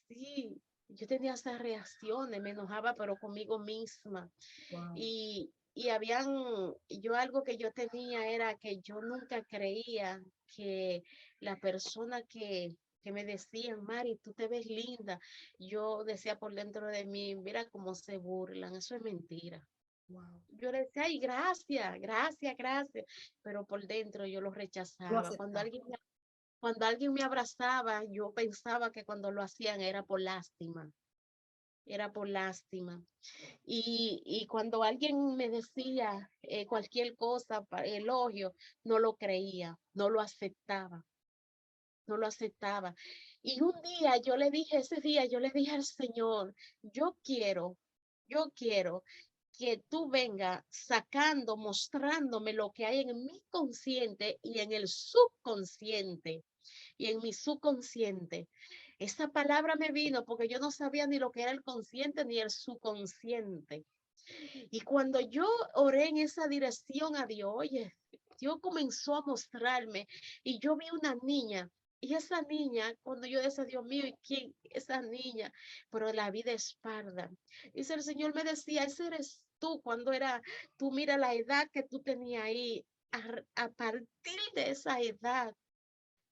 B: sí. Yo tenía esas reacciones, me enojaba, pero conmigo misma.
A: Wow.
B: Y habían, yo algo que yo tenía era que yo nunca creía que la persona que me decían, Mari, tú te ves linda, yo decía por dentro de mí, mira cómo se burlan, eso es mentira.
A: Wow.
B: Yo le decía, ay, gracias, gracias, gracias, pero por dentro yo lo
A: Lo
B: rechazaba.
A: aceptaba.
B: Cuando alguien me abrazaba, yo pensaba que cuando lo hacían era por lástima, era por lástima. Y cuando alguien me decía cualquier cosa, elogio, no lo creía, no lo aceptaba, no lo aceptaba. Y un día yo le dije, ese día yo le dije al Señor, yo quiero que tú vengas sacando, mostrándome lo que hay en mi consciente y en el subconsciente y en mi subconsciente. Esa palabra me vino porque yo no sabía ni lo que era el consciente ni el subconsciente. Y cuando yo oré en esa dirección a Dios, oye, Dios comenzó a mostrarme y yo vi una niña. Y esa niña, cuando yo decía, Dios mío, ¿y quién? Esa niña, pero la vi de espalda. Dice el Señor me decía, ese eres tú, cuando era, tú mira la edad que tú tenías ahí, a partir de esa edad,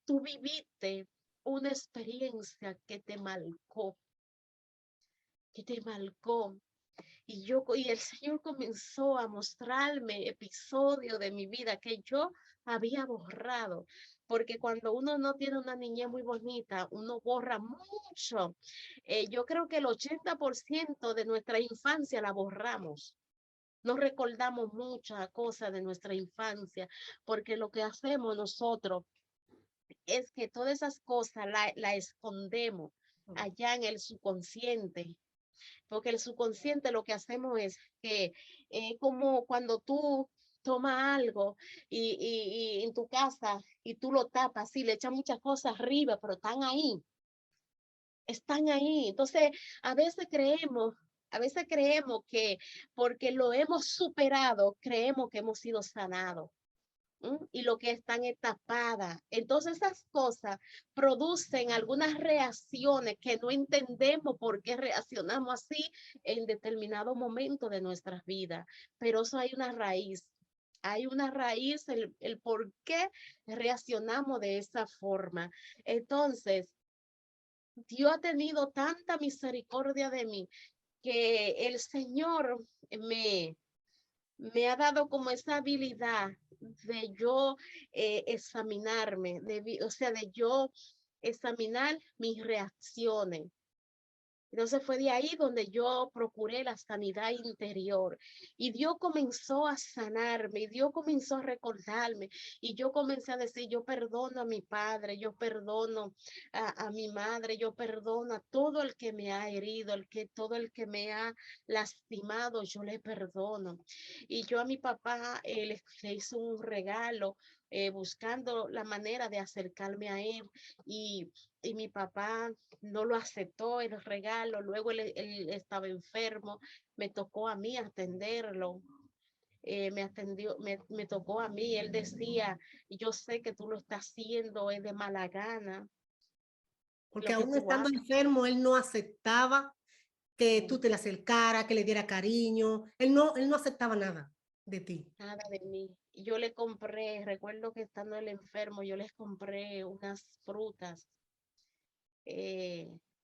B: tú viviste una experiencia que te marcó. Y el Señor comenzó a mostrarme episodios de mi vida que yo había borrado, porque cuando uno no tiene una niñez muy bonita, uno borra mucho. Yo creo que el 80% de nuestra infancia la borramos. No recordamos muchas cosas de nuestra infancia, porque lo que hacemos nosotros es que todas esas cosas la escondemos allá en el subconsciente, porque el subconsciente lo que hacemos es que como cuando tú tomas algo y en tu casa y tú lo tapas y le echas muchas cosas arriba, pero están ahí. Entonces, a veces creemos que porque lo hemos superado, creemos que hemos sido sanados. Y lo que están tapadas. Entonces esas cosas producen algunas reacciones que no entendemos por qué reaccionamos así en determinado momento de nuestras vidas. Pero eso hay una raíz, el por qué reaccionamos de esa forma. Entonces, Dios ha tenido tanta misericordia de mí que el Señor me, me ha dado como esa habilidad de yo examinarme, o sea, de yo examinar mis reacciones, Entonces fue de ahí donde yo procuré la sanidad interior y Dios comenzó a sanarme y Dios comenzó a recordarme y yo comencé a decir, yo perdono a mi padre, yo perdono a mi madre, yo perdono a todo el que me ha herido, todo el que me ha lastimado, yo le perdono. Y yo a mi papá le hice un regalo buscando la manera de acercarme a él y, y mi papá no lo aceptó el regalo, luego él estaba enfermo, me tocó a mí atenderlo. Me tocó a mí, él decía, yo sé que tú lo estás haciendo, es de mala gana,
A: Porque
B: lo que
A: aún
B: tú
A: estando
B: haces.
A: enfermo, él no aceptaba que tú te le acercara, que le diera cariño. Él no aceptaba nada de ti.
B: Nada de mí. Yo le compré, recuerdo que estando el enfermo, yo les compré unas frutas,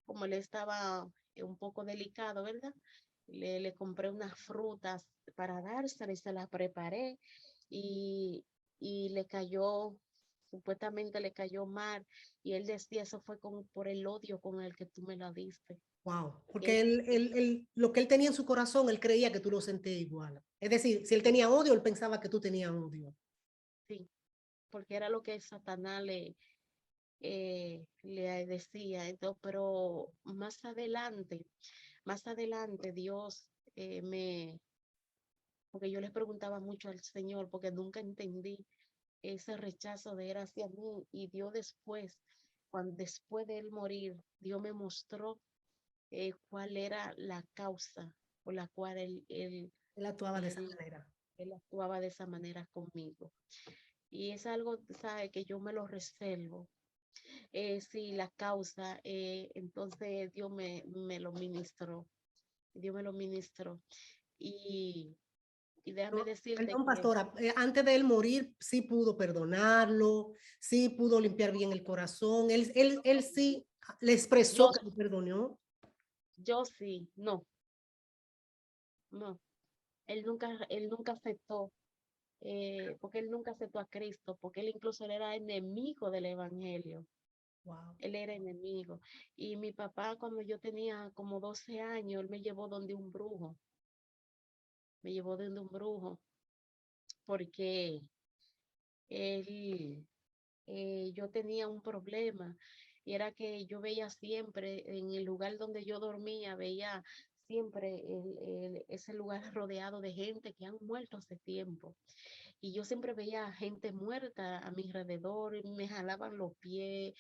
B: como él estaba un poco delicado, ¿verdad? Le compré unas frutas para dárselas y se las preparé y, y le cayó, supuestamente le cayó mal y él decía, eso fue por el odio con el que tú me la diste.
A: Wow, porque
B: Él,
A: lo que él tenía en su corazón, él creía que tú lo sentías igual. Es decir, si él
B: sí,
A: tenía odio, él pensaba que tú tenías odio.
B: sí, porque era lo que Satanás le decía. Entonces, pero más adelante Dios porque yo le preguntaba mucho al Señor, porque nunca entendí ese rechazo de él hacia mí y Dios después, después de él morir, Dios me mostró cuál era la causa por la cual
A: Él actuaba de esa
B: él,
A: manera.
B: él actuaba de esa manera conmigo. Y es algo, sabe, que yo me lo reservo. Sí, la causa, entonces Dios me lo ministró. Dios me lo ministró. Y, y déjame decirte
A: Perdón,
B: que
A: pastora, antes de él morir, sí pudo perdonarlo, sí pudo limpiar bien el corazón. Él sí le expresó
B: yo,
A: que lo perdonó.
B: yo sí, no, no. Él nunca aceptó, porque él nunca aceptó a Cristo, porque él incluso él era enemigo del evangelio.
A: Wow.
B: Él era enemigo. Y mi papá, cuando yo tenía como 12 años, él me llevó donde un brujo. Me llevó donde un brujo, porque él, yo tenía un problema. Y era que yo veía siempre, en el lugar donde yo dormía, veía siempre ese lugar rodeado de gente que han muerto hace tiempo. Y yo siempre veía gente muerta a mi alrededor, y me jalaban los pies,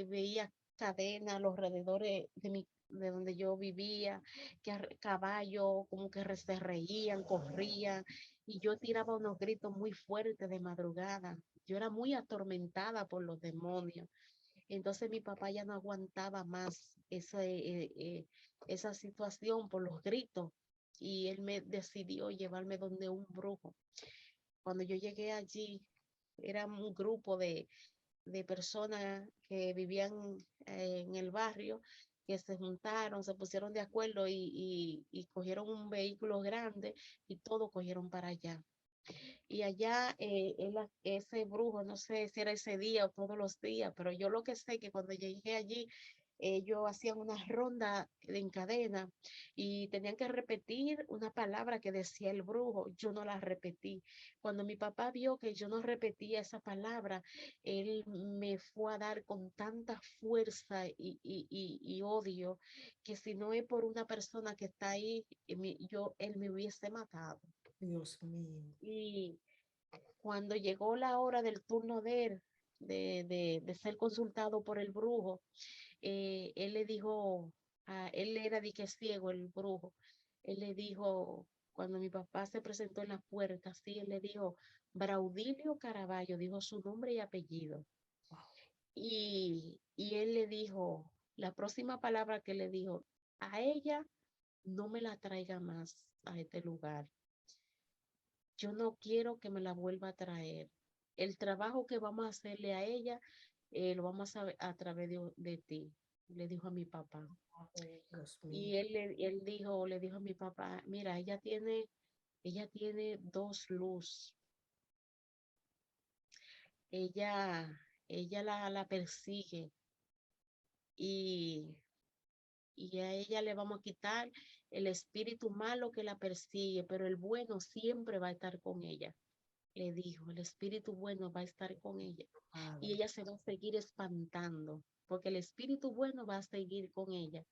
B: veía cadenas a los alrededores de donde yo vivía, que caballos como que se reían, corrían, y yo tiraba unos gritos muy fuertes de madrugada. Yo era muy atormentada por los demonios. Entonces mi papá ya no aguantaba más esa situación por los gritos y él me decidió llevarme donde un brujo. Cuando yo llegué allí, era un grupo de personas que vivían en el barrio, que se juntaron, se pusieron de acuerdo y cogieron un vehículo grande y todos cogieron para allá. Y allá, ese brujo, no sé si era ese día o todos los días, pero yo lo que sé que cuando llegué allí, ellos hacían una ronda en cadena y tenían que repetir una palabra que decía el brujo. Yo no la repetí. Cuando mi papá vio que yo no repetía esa palabra, él me fue a dar con tanta fuerza y odio que si no es por una persona que está ahí, él me hubiese matado.
A: Dios mío.
B: Y cuando llegó la hora del turno de él, de ser consultado por el brujo, él le dijo, él era de que ciego el brujo, él le dijo, cuando mi papá se presentó en la puerta, sí, él le dijo, Braudilio Caraballo, dijo su nombre y apellido. Y él le dijo, la próxima palabra que le dijo, a ella no me la traiga más a este lugar. Yo no quiero que me la vuelva a traer. El trabajo que vamos a hacerle a ella, lo vamos a través de ti, le dijo a mi papá.
A: Oh, Dios mío.
B: Y le dijo a mi papá, mira, ella tiene dos luz. Ella, ella la persigue y, y a ella le vamos a quitar el espíritu malo que la persigue, pero el bueno siempre va a estar con ella. Le dijo, el espíritu bueno va a estar con ella y
A: Padre.
B: ella se va a seguir espantando porque el espíritu bueno va a seguir con ella.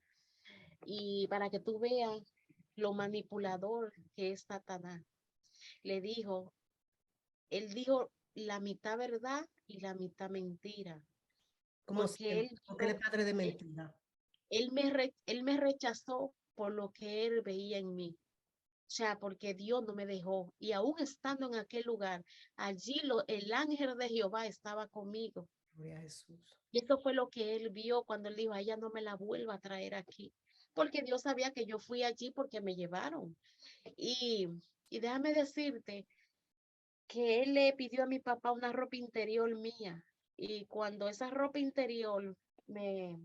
B: Y para que tú veas lo manipulador que es Satanás, le dijo, él dijo la mitad verdad y la mitad mentira,
A: Como
B: porque
A: siempre,
B: él
A: porque él
B: dijo,
A: es padre de
B: él,
A: mentira.
B: él me rechazó por lo que él veía en mí. O sea, porque Dios no me dejó. Y aún estando en aquel lugar, allí el ángel de Jehová estaba conmigo.
A: Gloria a Jesús.
B: Y eso fue lo que él vio cuando él dijo, a ella no me la vuelva a traer aquí. Porque Dios sabía que yo fui allí porque me llevaron. Y, y déjame decirte que él le pidió a mi papá una ropa interior mía. Y cuando esa ropa interior me,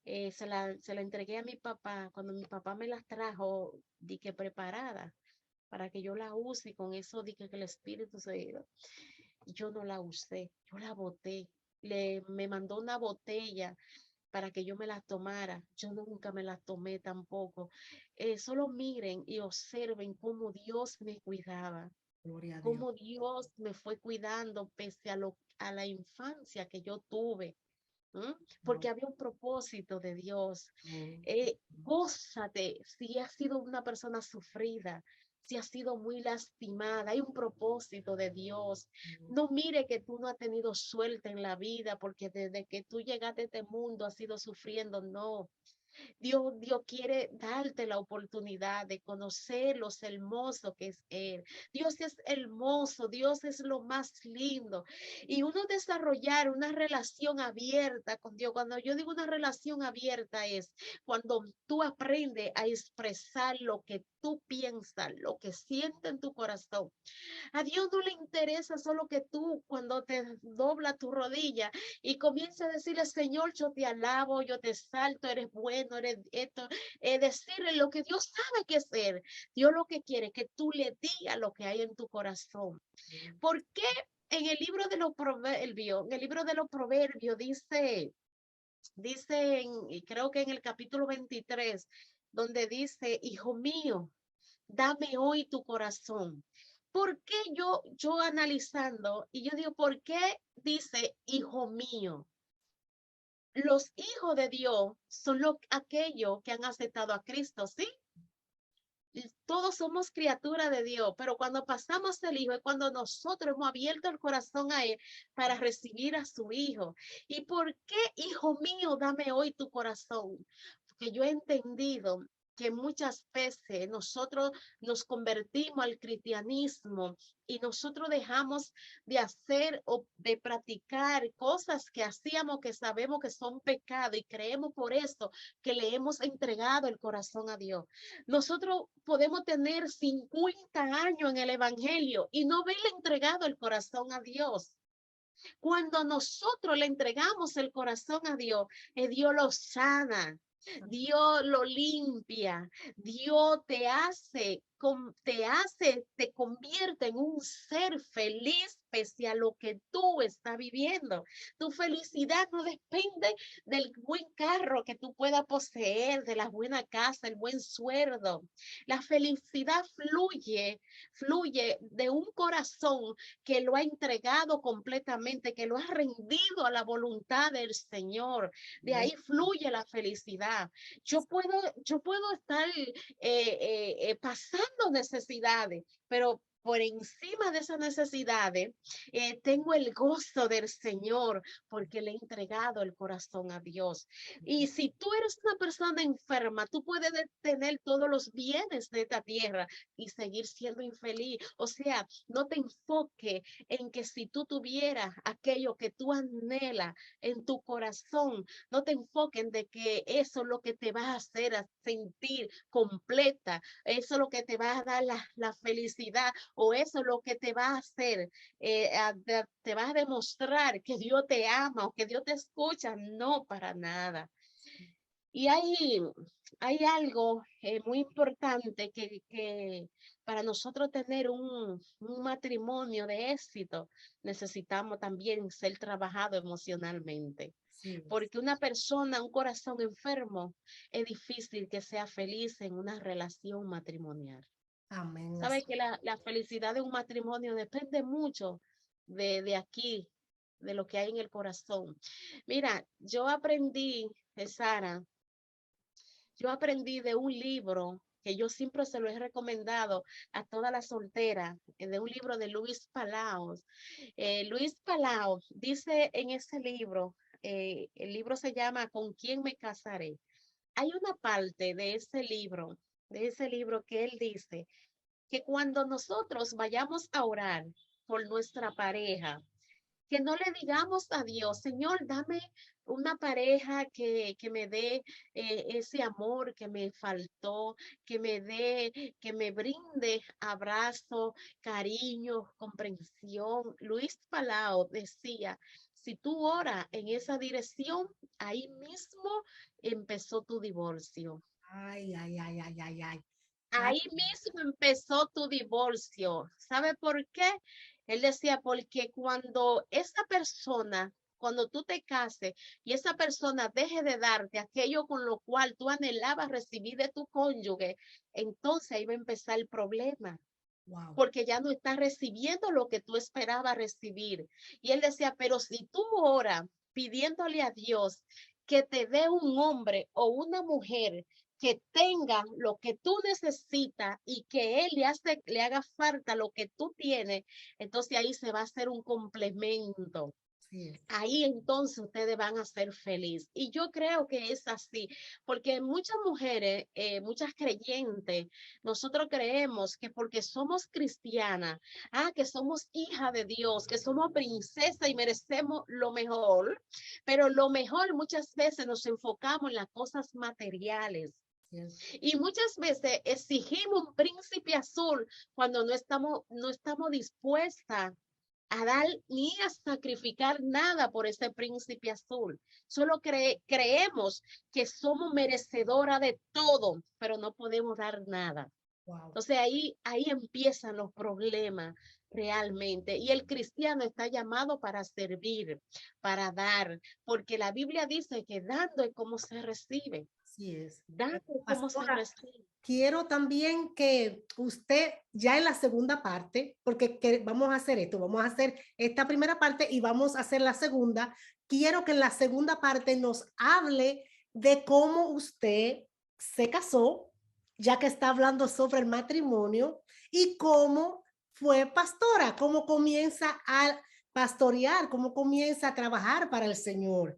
B: se la entregué a mi papá, cuando mi papá me las trajo, di que preparada para que yo la use y con eso di que el espíritu se iba. Yo no la usé, yo la boté. Me mandó una botella para que yo me la tomara. Yo nunca me la tomé tampoco. Solo miren y observen cómo Dios me cuidaba,
A: Gloria a Dios.
B: cómo Dios me fue cuidando pese a la infancia que yo tuve. ¿M?
A: Wow.
B: Porque había un propósito de Dios.
A: Mm.
B: Gózate si has sido una persona sufrida, si has sido muy lastimada, hay un propósito de Dios.
A: Mm.
B: No mire que tú no has tenido suerte en la vida porque desde que tú llegaste a este mundo has ido sufriendo, no. Dios quiere darte la oportunidad de conocer lo hermoso que es Él. Dios es hermoso, Dios es lo más lindo. Y uno desarrollar una relación abierta con Dios, cuando yo digo una relación abierta es cuando tú aprendes a expresar lo que tú piensas, lo que sientes en tu corazón. A Dios no le interesa solo que tú cuando te dobla tu rodilla y comienza a decirle, Señor, yo te alabo, yo te salto, eres bueno, eres esto, decirle lo que Dios sabe que es Él. Dios lo que quiere es que tú le digas lo que hay en tu corazón. ¿Por qué en el libro de los proverbios, y creo que en el capítulo 23, donde dice, hijo mío, dame hoy tu corazón? ¿Por qué yo analizando y yo digo, ¿por qué dice hijo mío? Los hijos de Dios son aquellos que han aceptado a Cristo, ¿sí? Todos somos criaturas de Dios, pero cuando pasamos el Hijo es cuando nosotros hemos abierto el corazón a Él para recibir a su Hijo. ¿Y por qué, hijo mío, dame hoy tu corazón? Porque yo he entendido que muchas veces nosotros nos convertimos al cristianismo y nosotros dejamos de hacer o de practicar cosas que hacíamos que sabemos que son pecado y creemos por eso que le hemos entregado el corazón a Dios. Nosotros podemos tener 50 años en el Evangelio y no haberle entregado el corazón a Dios. Cuando nosotros le entregamos el corazón a Dios, Dios lo sana, Dios lo limpia, Dios te convierte en un ser feliz pese a lo que tú estás viviendo. Tu felicidad no depende del buen carro que tú puedas poseer, de la buena casa, el buen sueldo. La felicidad fluye de un corazón que lo ha entregado completamente, que lo ha rendido a la voluntad del Señor. De ahí fluye la felicidad. Yo puedo estar pasando necesidades, pero por encima de esas necesidades, tengo el gozo del Señor porque le he entregado el corazón a Dios. Y si tú eres una persona enferma, tú puedes tener todos los bienes de esta tierra y seguir siendo infeliz. O sea, no te enfoques en que si tú tuvieras aquello que tú anhelas en tu corazón, no te enfoques en de que eso es lo que te va a hacer a sentir completa, eso es lo que te va a dar la felicidad o eso es lo que te va a hacer, te va a demostrar que Dios te ama o que Dios te escucha. No, para nada. Y hay algo muy importante que para nosotros tener un matrimonio de éxito, necesitamos también ser trabajado emocionalmente.
A: Sí,
B: Porque una persona, un corazón enfermo, es difícil que sea feliz en una relación matrimonial.
A: amén.
B: Sabe que la felicidad de un matrimonio depende mucho de aquí, de lo que hay en el corazón. Mira, yo aprendí, Sara, yo aprendí de un libro que yo siempre se lo he recomendado a todas las solteras, de un libro de Luis Palau. Luis Palau dice en ese libro, el libro se llama ¿Con quién me casaré? Hay una parte de ese libro que él dice que cuando nosotros vayamos a orar por nuestra pareja, que no le digamos a Dios, Señor, dame una pareja que me dé ese amor que me faltó, que me brinde abrazo, cariño, comprensión. Luis Palau decía, si tú oras en esa dirección, ahí mismo empezó tu divorcio.
A: Ay, ay, ay, ay, ay, ay. Ay,
B: Ahí mismo empezó tu divorcio. ¿Sabe por qué? Él decía, porque cuando esa persona, cuando tú te cases y esa persona deje de darte aquello con lo cual tú anhelabas recibir de tu cónyuge, entonces ahí va a empezar el problema,
A: wow.
B: porque ya no estás recibiendo lo que tú esperabas recibir. Y él decía, pero si tú oras pidiéndole a Dios que te dé un hombre o una mujer que tenga lo que tú necesitas y que él le haga falta lo que tú tienes, entonces ahí se va a hacer un complemento.
A: Sí es.
B: Ahí entonces ustedes van a ser felices. Y yo creo que es así, porque muchas mujeres, muchas creyentes, nosotros creemos que porque somos cristianas, que somos hija de Dios, que somos princesa y merecemos lo mejor, pero lo mejor muchas veces nos enfocamos en las cosas materiales.
A: Sí es.
B: Y muchas veces exigimos un príncipe azul cuando no estamos dispuestas a dar ni a sacrificar nada por ese príncipe azul. Solo creemos que somos merecedora de todo, pero no podemos dar nada.
A: Wow.
B: Entonces ahí empiezan los problemas realmente. Y el cristiano está llamado para servir, para dar, porque la Biblia dice que dando es como se recibe.
A: Sí es.
B: Dando es como se
A: Pastora,
B: recibe.
A: quiero también que usted ya en la segunda parte, porque vamos a hacer esto, vamos a hacer esta primera parte y vamos a hacer la segunda. Quiero que en la segunda parte nos hable de cómo usted se casó, ya que está hablando sobre el matrimonio y cómo fue pastora, cómo comienza a pastorear, cómo comienza a trabajar para el Señor.